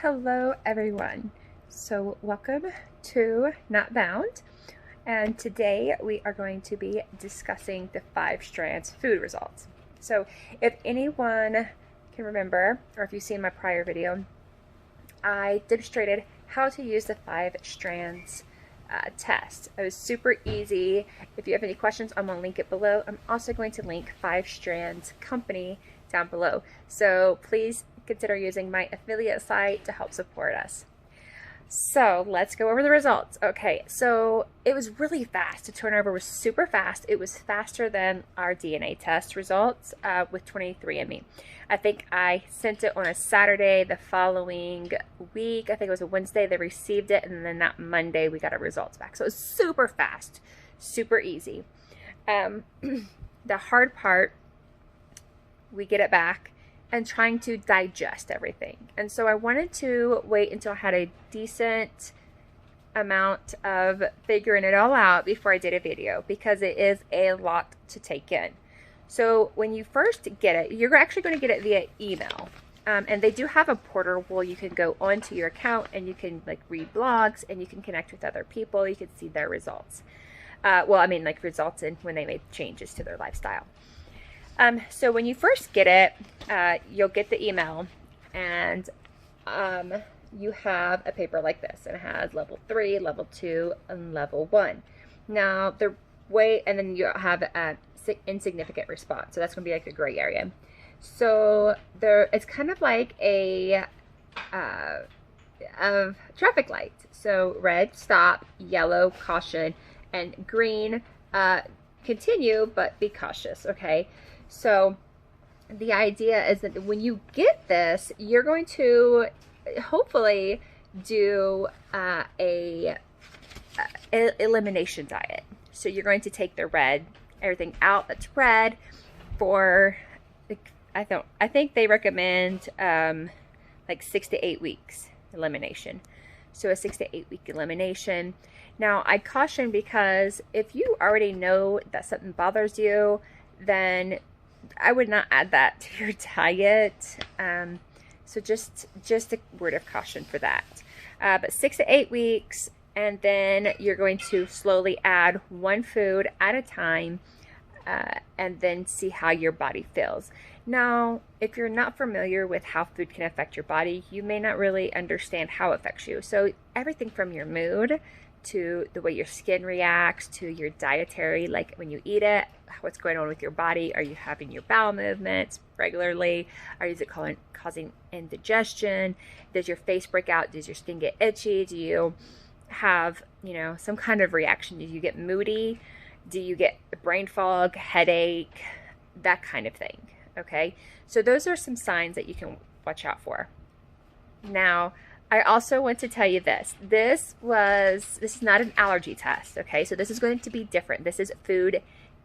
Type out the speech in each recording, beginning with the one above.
Hello everyone. So welcome to Not Bound, and today we are going to be discussing the 5 strands food results. So if anyone can remember, or if you've seen my prior video, I demonstrated how to use the 5 strands test. It was super easy. If you have any questions, I'm going to link it below. I'm also going to link 5 Strands Company down below. So please consider using my affiliate site to help support us. So let's go over the results. Okay, so it was really fast. The turnover was super fast. It was faster than our DNA test results with 23andMe. I think I sent it on a Saturday. The following week, I think it was a Wednesday, they received it, and then that Monday we got our results back. So it was super fast, super easy. The hard part, we get it back and trying to digest everything. And so I wanted to wait until I had a decent amount of figuring it all out before I did a video, because it is a lot to take in. So when you first get it, you're actually going to get it via email. And they do have a portal where you can go onto your account and you can like read blogs and you can connect with other people. You can see their results. Well, I mean like results in when they made changes to their lifestyle. So when you first get it, you'll get the email, and you have a paper like this, and it has level 3, level 2, and level 1. Now the way, and then you have an insignificant response, so that's going to be like the gray area. So there, it's kind of like a traffic light. So red, stop; yellow, caution; and green, continue, but be cautious. Okay. So the idea is that when you get this, you're going to hopefully do a elimination diet. So you're going to take the red, everything out that's red, for I think they recommend like 6 to 8 weeks elimination. So a 6 to 8 week elimination. Now I caution, because if you already know that something bothers you, then I would not add that to your diet. So just a word of caution for that. But 6 to 8 weeks, and then you're going to slowly add one food at a time, and then see how your body feels. Now, if you're not familiar with how food can affect your body, you may not really understand how it affects you. So everything from your mood to the way your skin reacts, to your dietary, like when you eat it, what's going on with your body. Are you having your bowel movements regularly? Is it causing indigestion? Does your face break out? Does your skin get itchy? Do you have, some kind of reaction? Do you get moody? Do you get brain fog, headache, that kind of thing? Okay, so those are some signs that you can watch out for. Now, I also want to tell you this. This is not an allergy test, okay? So this is going to be different. This is food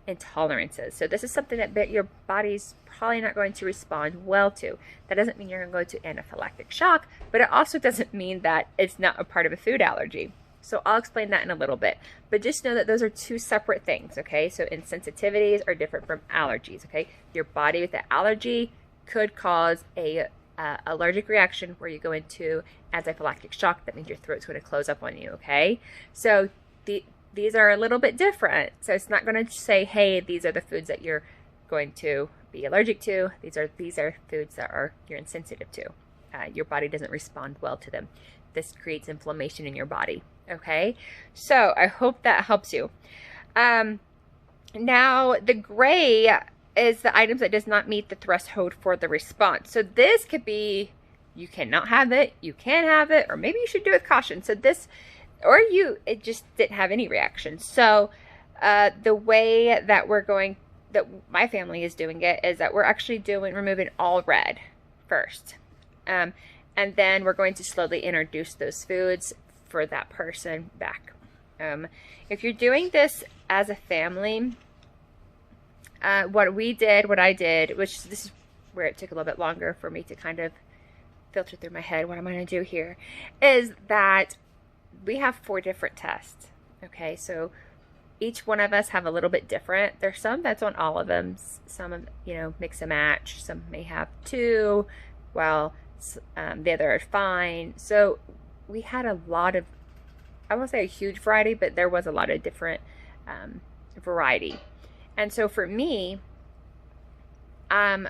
intolerances. So this is something that your body's probably not going to respond well to. That doesn't mean you're going to go to anaphylactic shock, but it also doesn't mean that it's not a part of a food allergy. So I'll explain that in a little bit. But just know that those are two separate things, okay? So insensitivities are different from allergies, okay? Your body with the allergy could cause a allergic reaction where you go into anaphylactic shock. That means your throat's going to close up on you, okay? So these are a little bit different. So it's not going to say, hey, these are the foods that you're going to be allergic to. These are foods that you're insensitive to. Your body doesn't respond well to them. This creates inflammation in your body, okay? So I hope that helps you. Now, the gray is the items that does not meet the threshold for the response. So this could be, you cannot have it, you can have it, or maybe you should do it with caution. So this, or it just didn't have any reaction. So the way that that my family is doing it is that we're actually removing all red first. And then we're going to slowly introduce those foods for that person back. If you're doing this as a family, what I did, which this is where it took a little bit longer for me to kind of filter through my head what I'm going to do here, is that we have 4 different tests. Okay, so each one of us have a little bit different. There's some that's on all of them. Some, mix and match. Some may have 2. Well, The other are fine. So we had a lot of, I won't say a huge variety, but there was a lot of different variety. And so for me,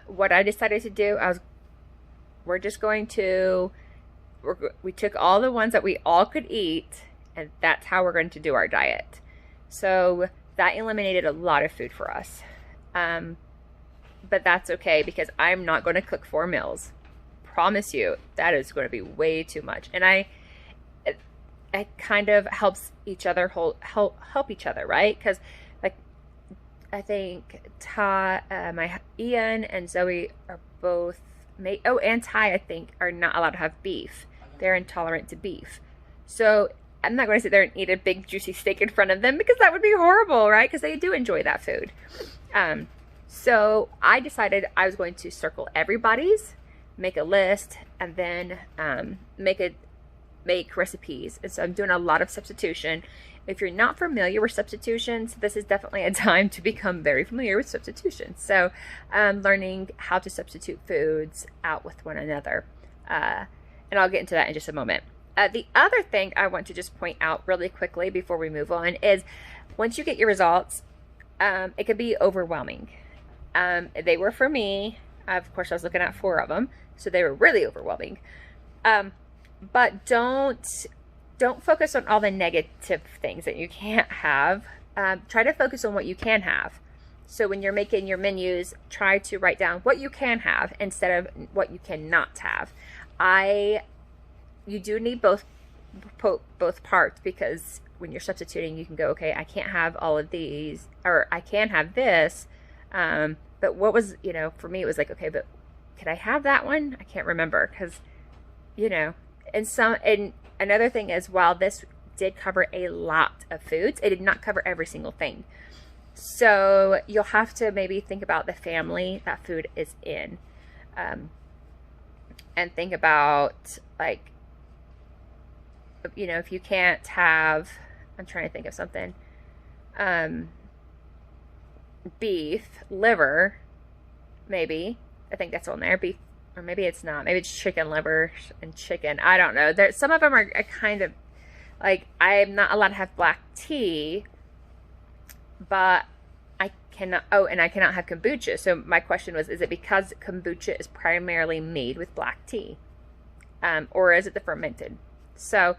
what I decided to do, we took all the ones that we all could eat, and that's how we're going to do our diet. So that eliminated a lot of food for us. But that's okay, because I'm not going to cook 4 meals. Promise you, that is going to be way too much. And it kind of helps each other help each other, right? Because like I think Ian and Zoe are both and Ty, I think, are not allowed to have beef. They're intolerant to beef. So I'm not going to sit there and eat a big juicy steak in front of them, because that would be horrible, right? Because they do enjoy that food. So I decided I was going to circle everybody's, make a list, and then make recipes. And so I'm doing a lot of substitution. If you're not familiar with substitutions, this is definitely a time to become very familiar with substitution. So learning how to substitute foods out with one another. And I'll get into that in just a moment. The other thing I want to just point out really quickly before we move on is, once you get your results, it could be overwhelming. They were for me. Of course, I was looking at 4 of them, so they were really overwhelming. But don't focus on all the negative things that you can't have. Try to focus on what you can have. So when you're making your menus, try to write down what you can have instead of what you cannot have. You do need both parts, because when you're substituting, you can go, okay, I can't have all of these, or I can have this. But what was, for me, it was like, okay, but could I have that one? I can't remember, because, and another thing is, while this did cover a lot of foods, it did not cover every single thing. So you'll have to maybe think about the family that food is in, and think about, like, if you can't have, I'm trying to think of something, beef, liver, maybe. I think that's on there. Beef, or maybe it's not. Maybe it's chicken liver and chicken. I don't know. Some of them are kind of like, I'm not allowed to have black tea, but I cannot. Oh, and I cannot have kombucha. So my question was, is it because kombucha is primarily made with black tea, or is it the fermented? So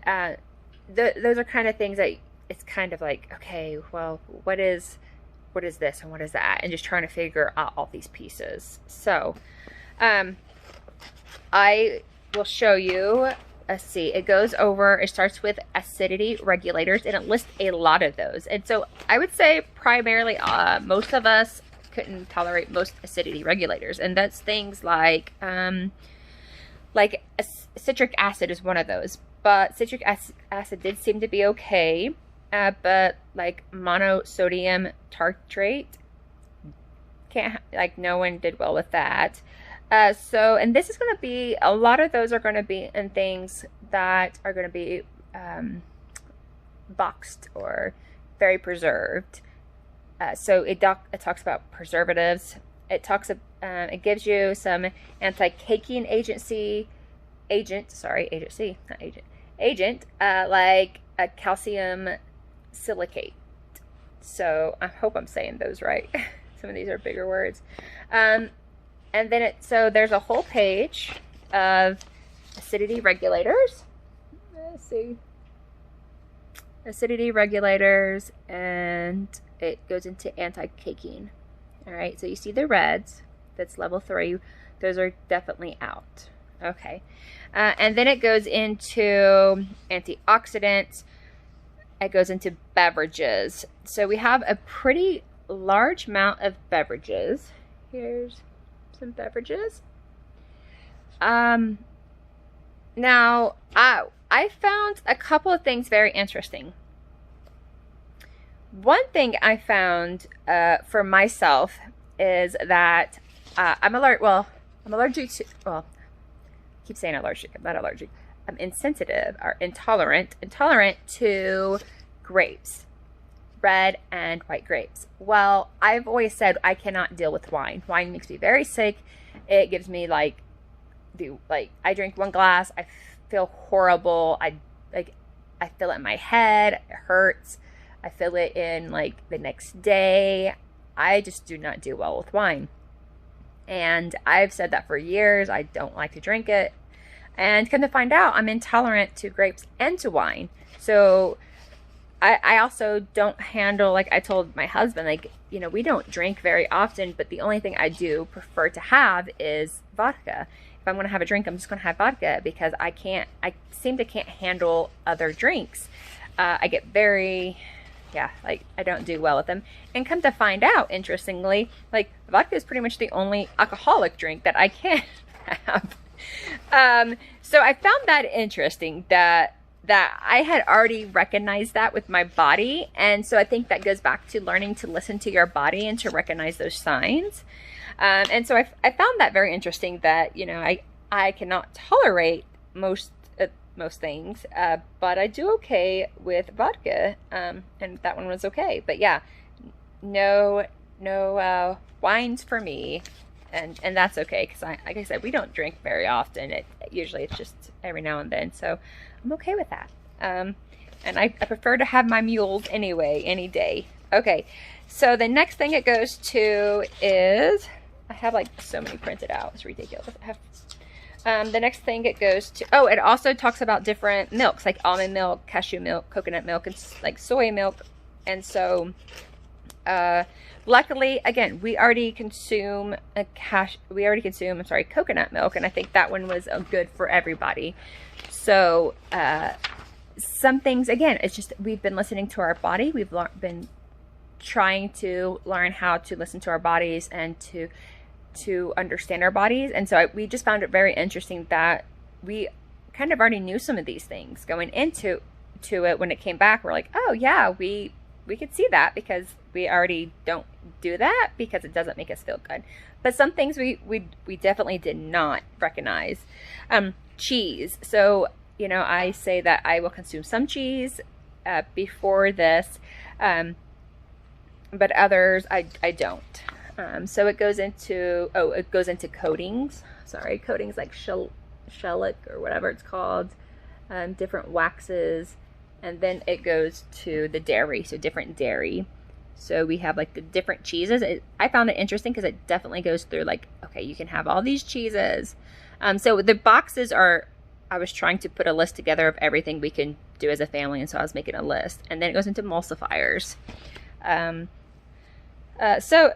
those are kind of things that it's kind of like, okay, well, what is this and what is that? And just trying to figure out all these pieces. So I will show you. Let's see. It starts with acidity regulators, and it lists a lot of those. And so I would say primarily most of us couldn't tolerate most acidity regulators. And that's things like citric acid is one of those. But citric acid did seem to be okay. But like monosodium tartrate, no one did well with that. And this is going to be, a lot of those are going to be in things that are going to be boxed or very preserved. So it talks about preservatives. It gives you some anti-caking agent, like a calcium silicate. So I hope I'm saying those right. Some of these are bigger words. And then so there's a whole page of acidity regulators. Let's see. Acidity regulators, and it goes into anti-caking. All right, so you see the reds. That's level 3. Those are definitely out. Okay. And then it goes into antioxidants. It goes into beverages. So we have a pretty large amount of beverages. Here's some beverages. Now, I found a couple of things very interesting. One thing I found for myself is that I'm allergic to, well, I keep saying allergic, I'm not allergic. I'm insensitive or intolerant to grapes, red and white grapes. Well, I've always said I cannot deal with wine. Wine makes me very sick. It gives me like do, like, I drink one glass, I feel horrible. I feel it in my head, it hurts. I feel it in like the next day. I just do not do well with wine. And I've said that for years. I don't like to drink it. And come to find out, I'm intolerant to grapes and to wine. So I also don't handle, like I told my husband, like, you know, we don't drink very often, but the only thing I do prefer to have is vodka. If I'm going to have a drink, I'm just going to have vodka, because I seem to can't handle other drinks. I get very, like, I don't do well with them. And come to find out, interestingly, like, vodka is pretty much the only alcoholic drink that I can have. So I found that interesting, that I had already recognized that with my body. And so I think that goes back to learning to listen to your body and to recognize those signs. And so I found that very interesting, that, you know, I cannot tolerate most things, but I do okay with vodka, and that one was okay. But yeah, no wines for me, and that's okay, because like I said, we don't drink very often. Usually it's just every now and then, so I'm okay with that. And I prefer to have my mules anyway, any day. Okay, so the next thing it goes to is, I have like so many printed out, it's ridiculous. The next thing it goes to, it also talks about different milks, like almond milk, cashew milk, coconut milk, and like soy milk. And so, luckily, again, we already consume coconut milk, and I think that one was good for everybody. So, some things, again, it's just, we've been listening to our body. We've been trying to learn how to listen to our bodies and to understand our bodies. And so we just found it very interesting that we kind of already knew some of these things going into it. When it came back, we're like, oh yeah, we could see that, because we already don't do that, because it doesn't make us feel good. But some things we definitely did not recognize. Cheese. So, you know, I say that I will consume some cheese before this, but others I don't. So it goes into, coatings. Sorry, coatings like shellac or whatever it's called, different waxes, and then it goes to the dairy, so different dairy. So we have like the different cheeses. I found it interesting because it definitely goes through, like, okay, you can have all these cheeses. So the boxes are, I was trying to put a list together of everything we can do as a family, and so I was making a list. And then it goes into emulsifiers. So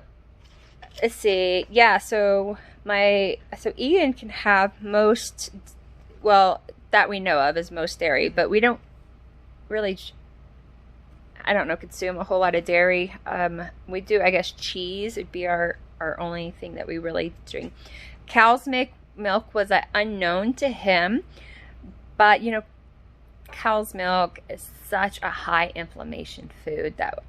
let's see. Yeah, so Ian can have most, well, that we know of, is most dairy, but we don't really, I don't know, consume a whole lot of dairy. We do, I guess, cheese would be our only thing that we really drink. Cow's milk was unknown to him, but, you know, cow's milk is such a high inflammation food that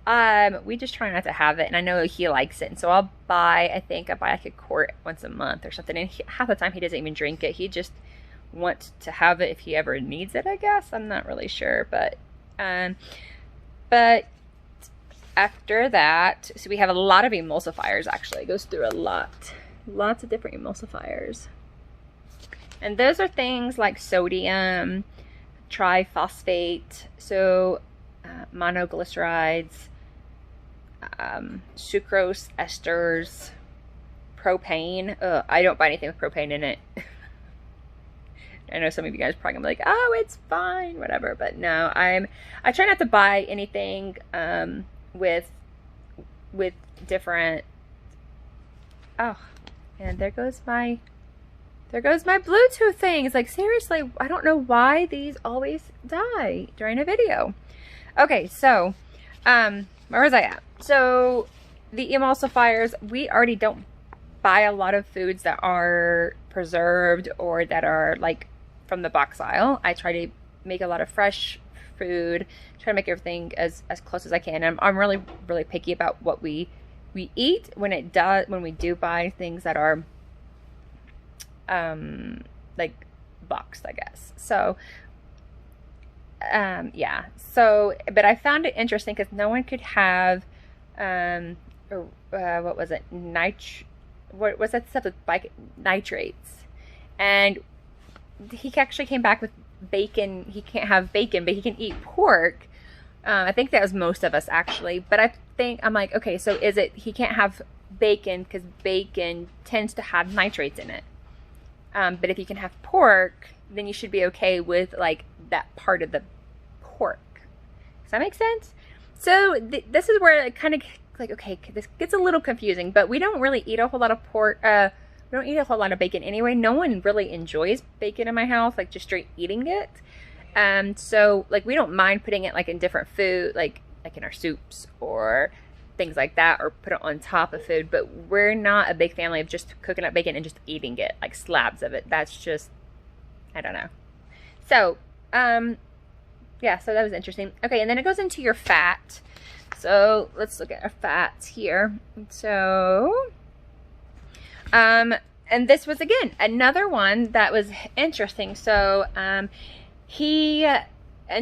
we just try not to have it. And I know he likes it, and so I buy like a quart once a month or something, and half the time he doesn't even drink it. He just wants to have it if he ever needs it, I guess. I'm not really sure, but after that, so we have a lot of emulsifiers. Actually, it goes through lots of different emulsifiers, and those are things like sodium, triphosphate, so monoglycerides, sucrose esters, propane. I don't buy anything with propane in it. I know some of you guys are probably gonna be like, oh, it's fine, whatever, but no, I try not to buy anything with different. Oh, and there goes my Bluetooth thing. It's like, seriously, I don't know why these always die during a video. Okay, so where was I at? So the emulsifiers, we already don't buy a lot of foods that are preserved or that are like from the box aisle. I try to make a lot of fresh food, try to make everything as close as I can. I'm really picky about what we eat when we do buy things that are like boxed, I guess. So yeah, so but I found it interesting because no one could have what was it, what was that stuff with nitrates, And he actually came back with bacon. He can't have bacon, but he can eat pork. I think that was most of us actually, but I'm like, okay, so is it he can't have bacon because bacon tends to have nitrates in it. But if you can have pork, then you should be okay with like that part of the pork. Does that make sense? So this is where it kind of like, okay, this gets a little confusing, but we don't really eat a whole lot of pork. We don't eat a whole lot of bacon anyway. No one really enjoys bacon in my house, like just straight eating it. So like we don't mind putting it like in different food, like in our soups or things like that, or put it on top of food, but we're not a big family of just cooking up bacon and just eating it, like slabs of it. That's just, I don't know. So, yeah, so that was interesting. Okay, and then it goes into your fat. So let's look at our fats here. So, and this was, again, another one that was interesting. So, in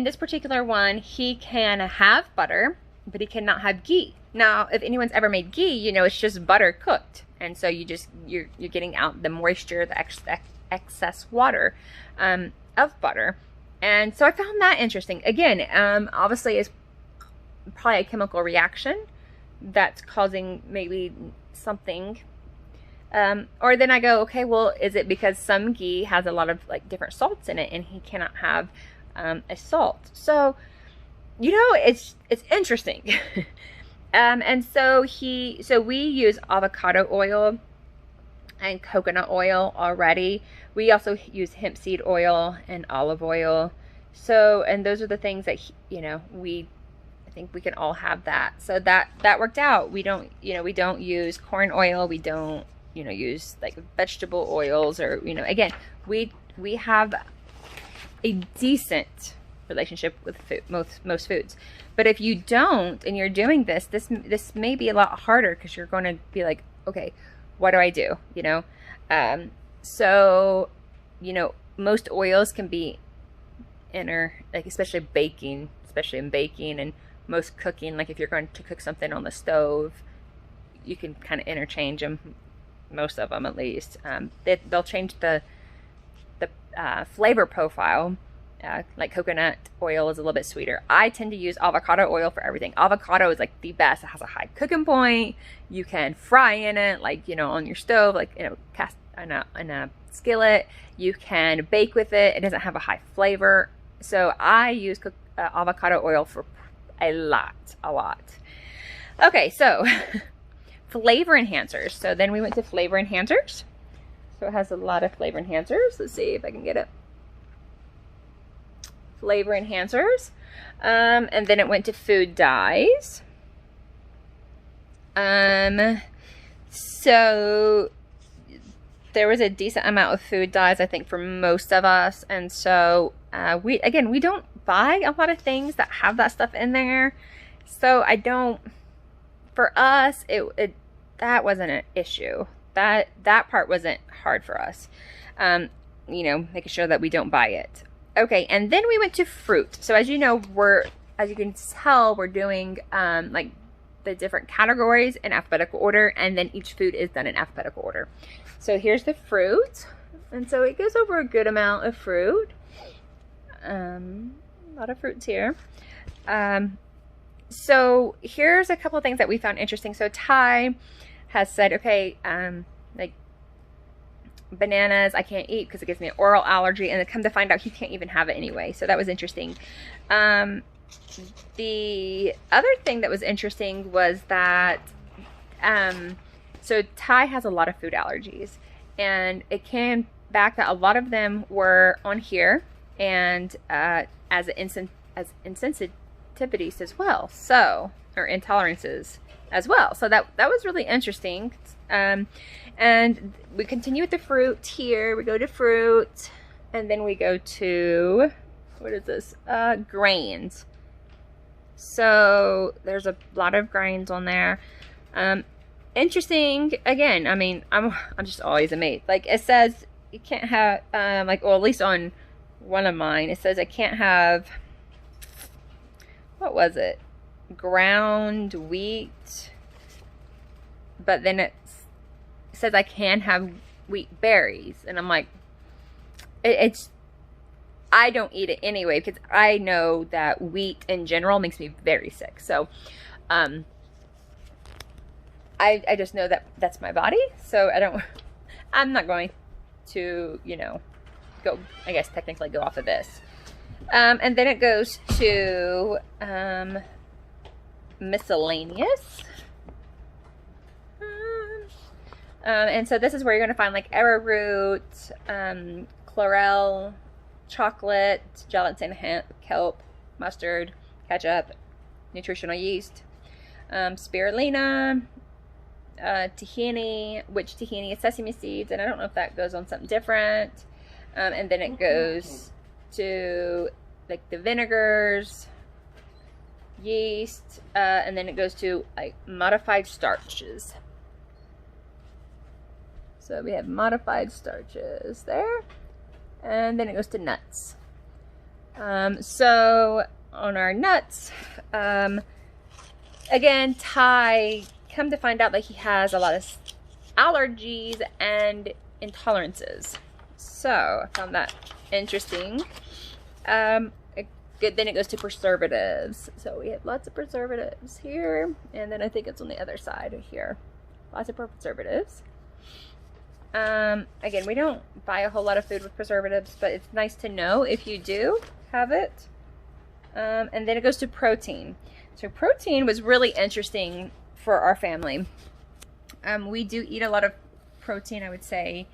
this particular one, he can have butter, but he cannot have ghee. Now, if anyone's ever made ghee, you know, it's just butter cooked. And so you're getting out the moisture, the excess water of butter. And so I found that interesting. Again, obviously it's probably a chemical reaction that's causing maybe something. Or then I go, okay, well, is it because some ghee has a lot of like different salts in it and he cannot have a salt? So, you know, it's interesting. And so we use avocado oil and coconut oil already. We also use hemp seed oil and olive oil. So, and those are the things that, you know, I think we can all have that. So that worked out. We don't use corn oil. We don't, use like vegetable oils or, again, we have a decent relationship with food, most foods. But if you don't, and you're doing this may be a lot harder because you're going to be like, okay, what do I do? So, most oils can be like especially in baking and most cooking, like if you're going to cook something on the stove, you can kind of interchange them, most of them at least. They'll change the flavor profile. Like coconut oil is a little bit sweeter. I tend to use avocado oil for everything. Avocado is like the best. It has a high cooking point. You can fry in it, like, on your stove, like, cast in a skillet. You can bake with it. It doesn't have a high flavor. So I use avocado oil for a lot. Okay, so flavor enhancers. So then we went to flavor enhancers. So it has a lot of flavor enhancers. Let's see if I can get it. Flavor enhancers. And then it went to food dyes. So there was a decent amount of food dyes, I think, for most of us. And so we don't buy a lot of things that have that stuff in there. So for us, that wasn't an issue. That part wasn't hard for us. Making sure that we don't buy it. Okay, and then we went to fruit. So as you know, as you can tell, we're doing like the different categories in alphabetical order, and then each food is done in alphabetical order. So here's the fruit, and so it goes over a good amount of fruit. A lot of fruits here. So here's a couple of things that we found interesting. So Ty has said, okay, like bananas I can't eat because it gives me an oral allergy, and then come to find out he can't even have it anyway. So that was interesting. The other thing that was interesting was that so Ty has a lot of food allergies, and it came back that a lot of them were on here and as insensitivities as well, so, or intolerances as well. So that was really interesting. And we continue with the fruit here. We go to fruit, and then we go to, what is this? Grains. So there's a lot of grains on there. Interesting. Again, I mean, I'm just always amazed. Like it says, you can't have well, at least on one of mine, it says I can't have, what was it? Ground wheat. But then it says I can have wheat berries, and I'm like, it's, I don't eat it anyway because I know that wheat in general makes me very sick. So, I just know that that's my body. So I'm not going to, you know, go, I guess technically go off of this. And then it goes to, miscellaneous. And so this is where you're going to find like arrowroot, chlorella, chocolate, gelatin, hemp, kelp, mustard, ketchup, nutritional yeast, spirulina, tahini, which tahini is sesame seeds, and I don't know if that goes on something different. And then it goes to like the vinegars, yeast, and then it goes to like modified starches. So we have modified starches there, and then it goes to nuts. So on our nuts, again, Ty, come to find out that he has a lot of allergies and intolerances. So I found that interesting. Good. Then it goes to preservatives. So we have lots of preservatives here, and then I think it's on the other side of here. Lots of preservatives. Again, we don't buy a whole lot of food with preservatives, but it's nice to know if you do have it. And then it goes to protein. So protein was really interesting for our family. We do eat a lot of protein, I would say.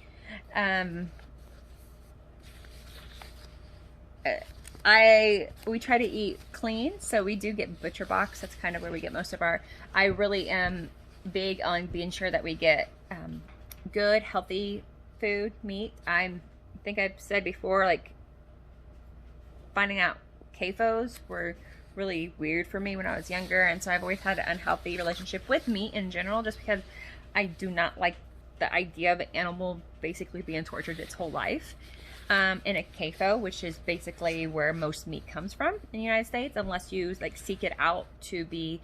We try to eat clean, so we do get butcher box. That's kind of where we get most of our, I really am big on being sure that we get good, healthy food, meat. I think I've said before, like, finding out CAFOs were really weird for me when I was younger, and so I've always had an unhealthy relationship with meat in general, just because I do not like the idea of an animal basically being tortured its whole life. In a CAFO, which is basically where most meat comes from in the United States, unless you like seek it out to be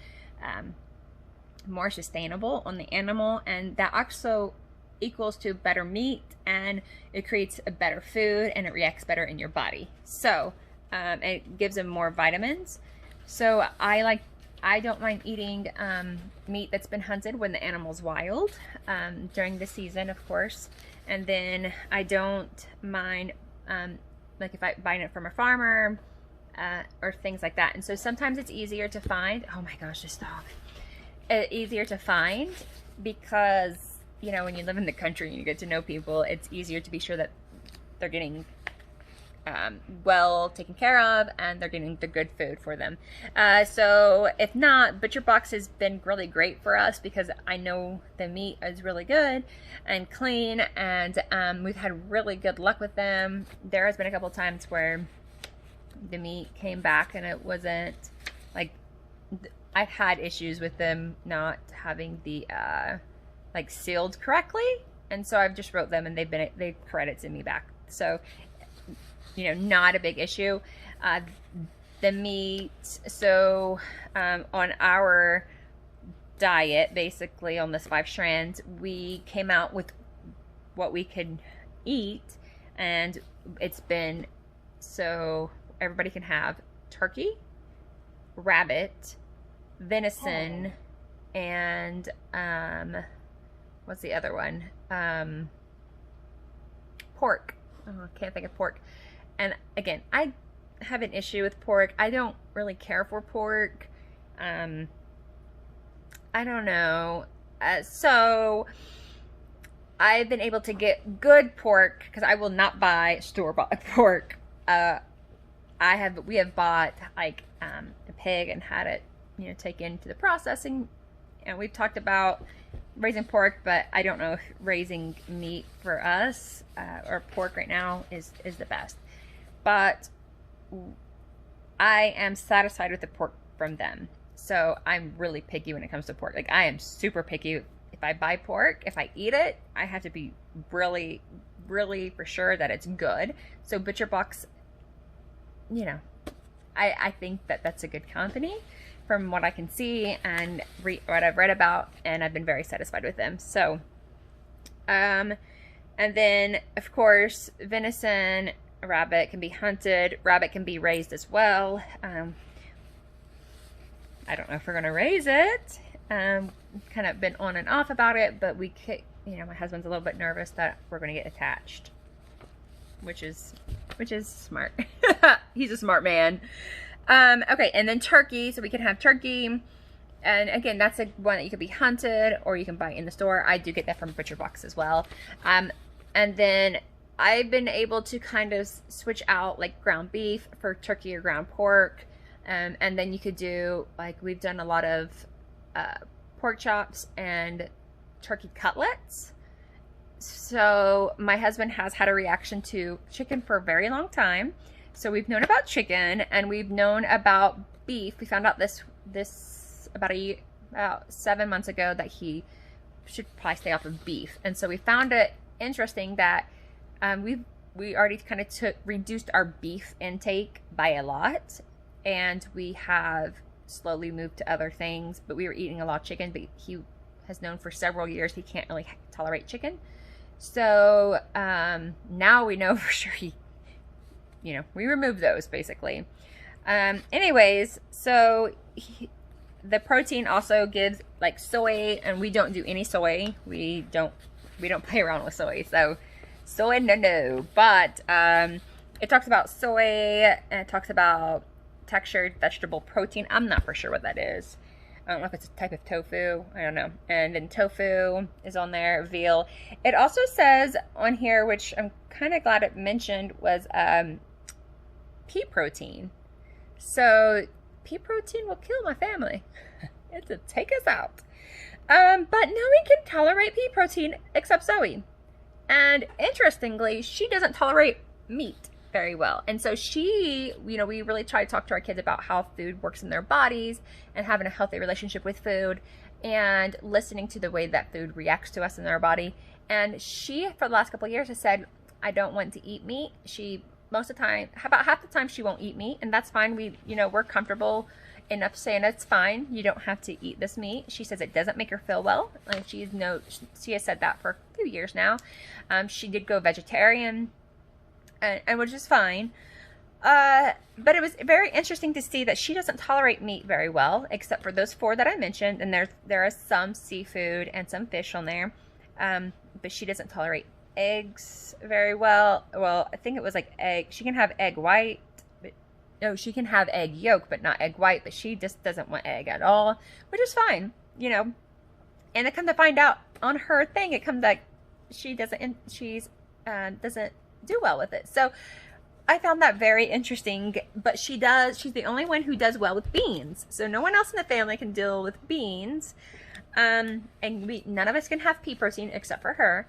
more sustainable on the animal, and that also equals to better meat, and it creates a better food, and it reacts better in your body. So it gives them more vitamins. So I don't mind eating meat that's been hunted when the animal's wild, during the season, of course. And then I don't mind, like if I'm buying it from a farmer, or things like that. And so sometimes it's easier to find, oh my gosh, this dog. Easier to find because, you know, when you live in the country and you get to know people, it's easier to be sure that they're getting well taken care of and they're getting the good food for them. So if not, Butcher Box has been really great for us because I know the meat is really good and clean, and we've had really good luck with them. There has been a couple times where the meat came back and it wasn't like, I've had issues with them not having the like sealed correctly, and so I've just wrote them and they've credited me back. So, you know, not a big issue. The meat, so on our diet, basically on this 5 strands, we came out with what we could eat, and it's been so everybody can have turkey, rabbit, venison, and what's the other one? Pork. Oh, I can't think of pork. And again, I have an issue with pork. I don't really care for pork. I don't know. So I've been able to get good pork because I will not buy store-bought pork. We have bought like a pig and had it, you know, taken to the processing, and we've talked about raising pork, but I don't know if raising meat for us or pork right now is the best. But I am satisfied with the pork from them. So I'm really picky when it comes to pork. Like, I am super picky. If I buy pork, if I eat it, I have to be really, really for sure that it's good. So Butcher Box, you know, I think that that's a good company from what I can see and what I've read about, and I've been very satisfied with them. So And then, of course, venison, rabbit can be hunted. Rabbit can be raised as well. I don't know if we're going to raise it. Kind of been on and off about it, but we could, you know, my husband's a little bit nervous that we're going to get attached, which is smart. He's a smart man. Okay, and then turkey. So we can have turkey. And again, that's one that you could be hunted or you can buy in the store. I do get that from Butcher Box as well. And then I've been able to kind of switch out like ground beef for turkey or ground pork. And then you could do, like, we've done a lot of pork chops and turkey cutlets. So my husband has had a reaction to chicken for a very long time. So we've known about chicken and we've known about beef. We found out this about 7 months ago that he should probably stay off of beef. And so we found it interesting that we already kind of reduced our beef intake by a lot. And we have slowly moved to other things, but we were eating a lot of chicken, but he has known for several years he can't really tolerate chicken. So now we know for sure we removed those basically. Anyways, so the protein also gives like soy, and we don't do any soy. We don't play around with soy. So soy, no. But it talks about soy and it talks about textured vegetable protein. I'm not for sure what that is. I don't know if it's a type of tofu. I don't know. And then tofu is on there, veal. It also says on here, which I'm kind of glad it mentioned, was pea protein. So pea protein will kill my family. It'll take us out. But no one can tolerate pea protein except Zoe. And interestingly, she doesn't tolerate meat very well. And so she, we really try to talk to our kids about how food works in their bodies and having a healthy relationship with food and listening to the way that food reacts to us in our body. And she, for the last couple of years, has said, I don't want to eat meat. She, most of the time, about half the time, she won't eat meat. And that's fine. We're comfortable enough saying it's fine. You don't have to eat this meat. She says it doesn't make her feel well. And she has said that for a few years now. She did go vegetarian. And which is fine. But it was very interesting to see that she doesn't tolerate meat very well, except for those 4 that I mentioned. And there is some seafood and some fish on there. But she doesn't tolerate eggs very well. Well, I think it was like egg. She can have egg white. But no, she can have egg yolk, but not egg white. But she just doesn't want egg at all, which is fine, And I come to find out on her thing, it comes like she doesn't do well with it. So I found that very interesting, but she's the only one who does well with beans. So no one else in the family can deal with beans. And none of us can have pea protein except for her.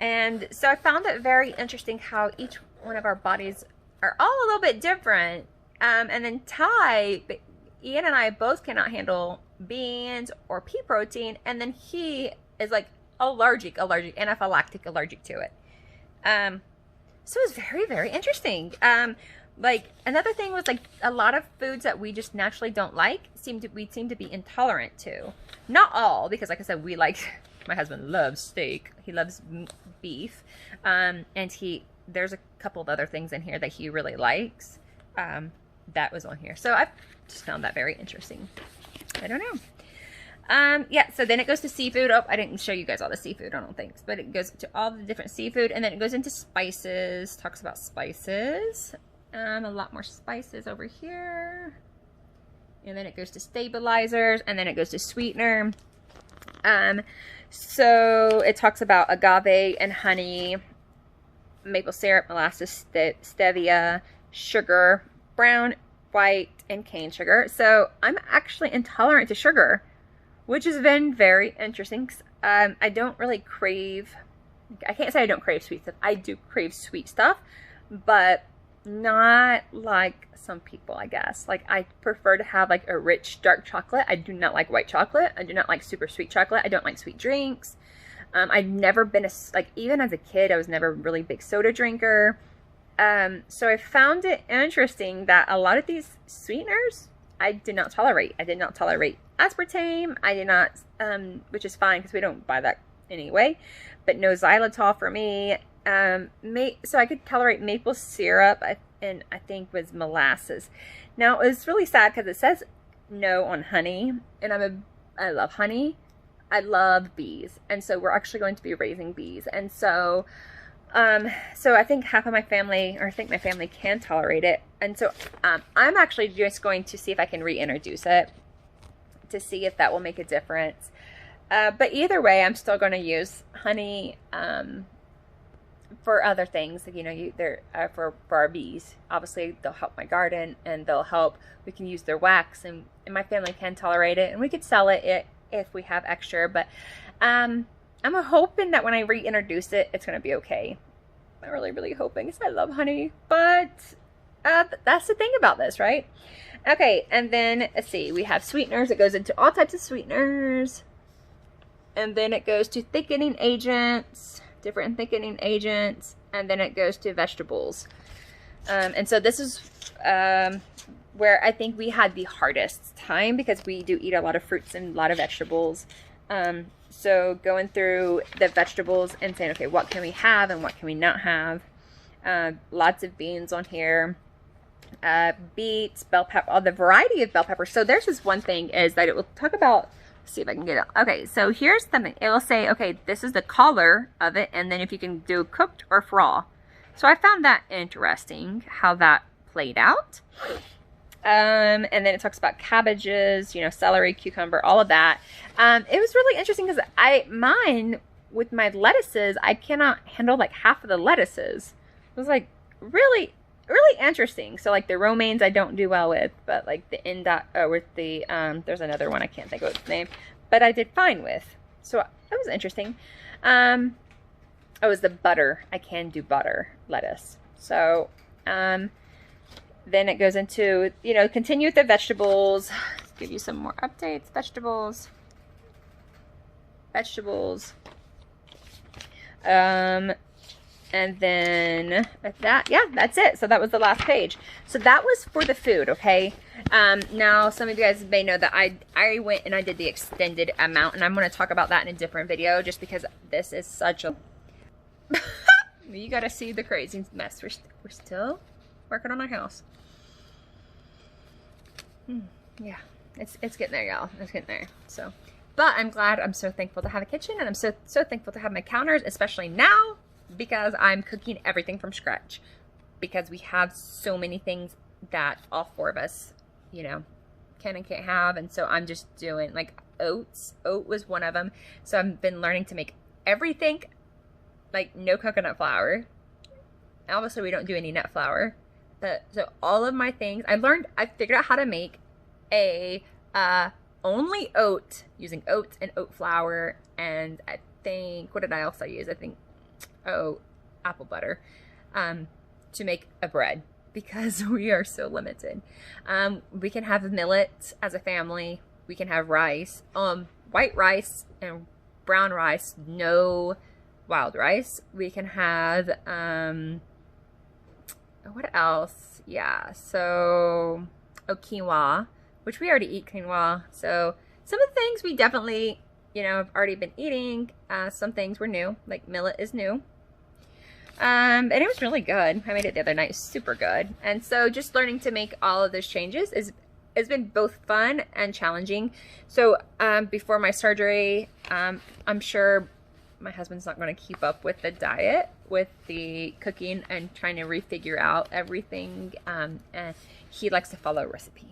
And so I found it very interesting how each one of our bodies are all a little bit different. And then Ian and I both cannot handle beans or pea protein. And then he is like anaphylactic allergic to it. So it was very, very interesting. Like another thing was like a lot of foods that we just naturally don't like we seem to be intolerant to. Not all, because like I said, my husband loves steak. He loves beef. And there's a couple of other things in here that he really likes. That was on here. So I just found that very interesting. I don't know. Yeah, so then it goes to seafood. Oh, I didn't show you guys all the seafood, I don't think. But it goes to all the different seafood. And then it goes into spices. Talks about spices. A lot more spices over here. And then it goes to stabilizers. And then it goes to sweetener. So it talks about agave and honey, maple syrup, molasses, stevia, sugar, brown, white, and cane sugar. So I'm actually intolerant to sugar, which has been very interesting. I don't really crave, I can't say I don't crave sweet stuff. I do crave sweet stuff, but not like some people, I guess. Like I prefer to have like a rich dark chocolate. I do not like white chocolate. I do not like super sweet chocolate. I don't like sweet drinks. I've never been even as a kid, I was never a really big soda drinker. So I found it interesting that a lot of these sweeteners I did not tolerate. I did not tolerate aspartame. I did not, which is fine because we don't buy that anyway. but no xylitol for me. So I could tolerate maple syrup, and I think was molasses. Now it was really sad because it says no on honey, and I love honey. I love bees, and so we're actually going to be raising bees, and so I think half of my family, or I think my family, can tolerate it, and so I'm actually just going to see if I can reintroduce it to see if that will make a difference. But either way, I'm still going to use honey for other things. You know, they're for our bees. Obviously, they'll help my garden, and they'll help. We can use their wax, and my family can tolerate it, and we could sell it if we have extra. But I'm hoping that when I reintroduce it, it's going to be okay. I'm really, really hoping, because I love honey. But that's the thing about this, right? Okay, and then let's see. We have sweeteners. It goes into all types of sweeteners. And then it goes to thickening agents, different thickening agents, and then it goes to vegetables. And so this is where I think we had the hardest time, because we do eat a lot of fruits and a lot of vegetables. So going through the vegetables and saying, okay, what can we have and what can we not have? Lots of beans on here. Beets, bell pepper, all the variety of bell peppers. So there's this one thing is that it will talk about. See if I can get it. Okay, so here's something. It will say, okay, this is the color of it, and then if you can do cooked or raw. So I found that interesting, how that played out. And then it talks about cabbages, you know, celery, cucumber, all of that. It was really interesting because mine, with my lettuces, I cannot handle like half of the lettuces. It was like really interesting. So like the romaines I don't do well with, but like the there's another one I can't think of its name, but I did fine with. So that was interesting. It was the butter. I can do butter lettuce. So then it goes into, you know, continue with the vegetables. Let's give you some more updates. Vegetables. And then that, yeah, that's it. So that was the last page. So that was for the food, okay? Now, some of you guys may know that I went and I did the extended amount, and I'm going to talk about that in a different video, just because this is such a... You got to see the crazy mess. We're still working on our house. Yeah, it's getting there, y'all. It's getting there. So, but I'm glad. I'm so thankful to have a kitchen, and I'm so thankful to have my counters, especially now, because I'm cooking everything from scratch, because we have so many things that all four of us, you know, can and can't have. And so I'm just doing like oats. Oat was one of them. So I've been learning to make everything, like no coconut flour. Obviously we don't do any nut flour, but so all of my things I figured out how to make a only oat, using oats and oat flour. And I think, what did I also use? I think apple butter, to make a bread, because we are so limited. We can have millet as a family. We can have rice, white rice and brown rice, no wild rice. We can have, what else? Yeah, so, quinoa, which we already eat quinoa. So some of the things we definitely, you know, have already been eating. Some things were new, like millet is new. And it was really good. I made it the other night, super good. And so just learning to make all of those changes has been both fun and challenging. So before my surgery, I'm sure my husband's not going to keep up with the diet, with the cooking and trying to refigure out everything. And he likes to follow a recipe.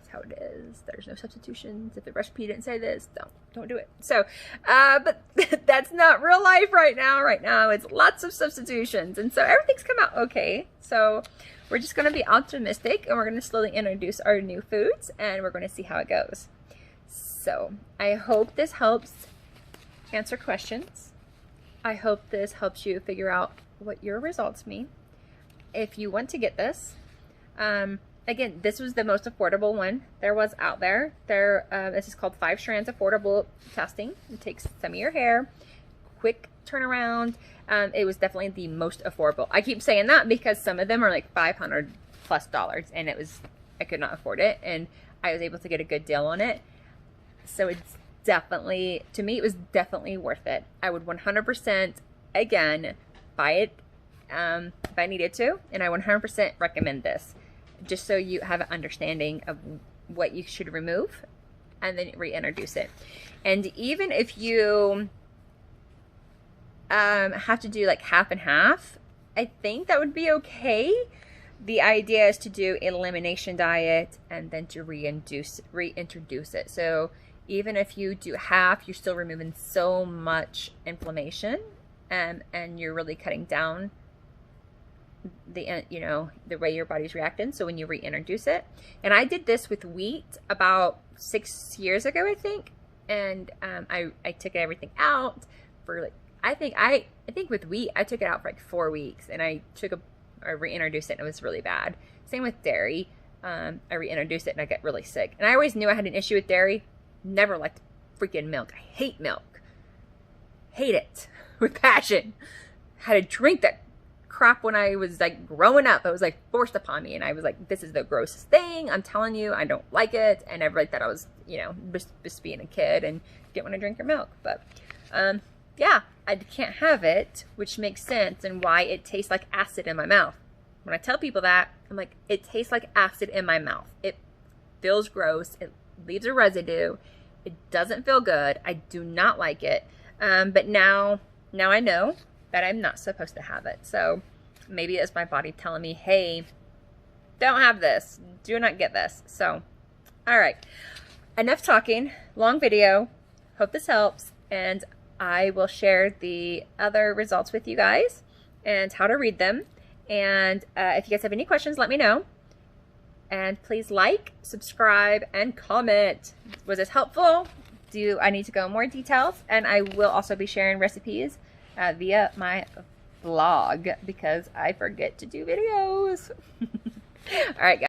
How it is. There's no substitutions. If the recipe didn't say this, don't do it. So, but that's not real life right now. Right now, it's lots of substitutions, and so everything's come out okay. So we're just going to be optimistic, and we're going to slowly introduce our new foods, and we're going to see how it goes. So I hope this helps answer questions. I hope this helps you figure out what your results mean. If you want to get this, again, this was the most affordable one there was out there. This is called 5 Strands Affordable Testing. It takes some of your hair, quick turnaround. It was definitely the most affordable. I keep saying that because some of them are like $500+ and I could not afford it, and I was able to get a good deal on it. So it's definitely, to me, it was definitely worth it. I would 100% again buy it if I needed to, and I 100% recommend this, just so you have an understanding of what you should remove and then reintroduce it. And even if you have to do like half and half, I think that would be okay. The idea is to do elimination diet and then to reintroduce it. So even if you do half, you're still removing so much inflammation, and you're really cutting down the, you know, the way your body's reacting. So when you reintroduce it, and I did this with wheat about 6 years ago, I think, and I took everything out for like, I think with wheat I took it out for like 4 weeks, and I reintroduced it, and it was really bad. Same with dairy. I reintroduced it and I got really sick, and I always knew I had an issue with dairy. Never liked freaking milk. I hate milk. Hate it with passion. Had to drink that crap when I was like growing up. It was like forced upon me, and I was like, this is the grossest thing. I'm telling you, I don't like it. And everybody thought I was, you know, just being a kid and didn't want to drink your milk. But yeah, I can't have it, which makes sense and why it tastes like acid in my mouth. When I tell people that, I'm like, it tastes like acid in my mouth. It feels gross. It leaves a residue. It doesn't feel good. I do not like it. But now I know that I'm not supposed to have it. So maybe it's my body telling me, hey, don't have this. Do not get this. So, all right. Enough talking. Long video. Hope this helps. And I will share the other results with you guys and how to read them. And if you guys have any questions, let me know. And please like, subscribe, and comment. Was this helpful? Do I need to go in more details? And I will also be sharing recipes via my blog because I forget to do videos. All right, guys.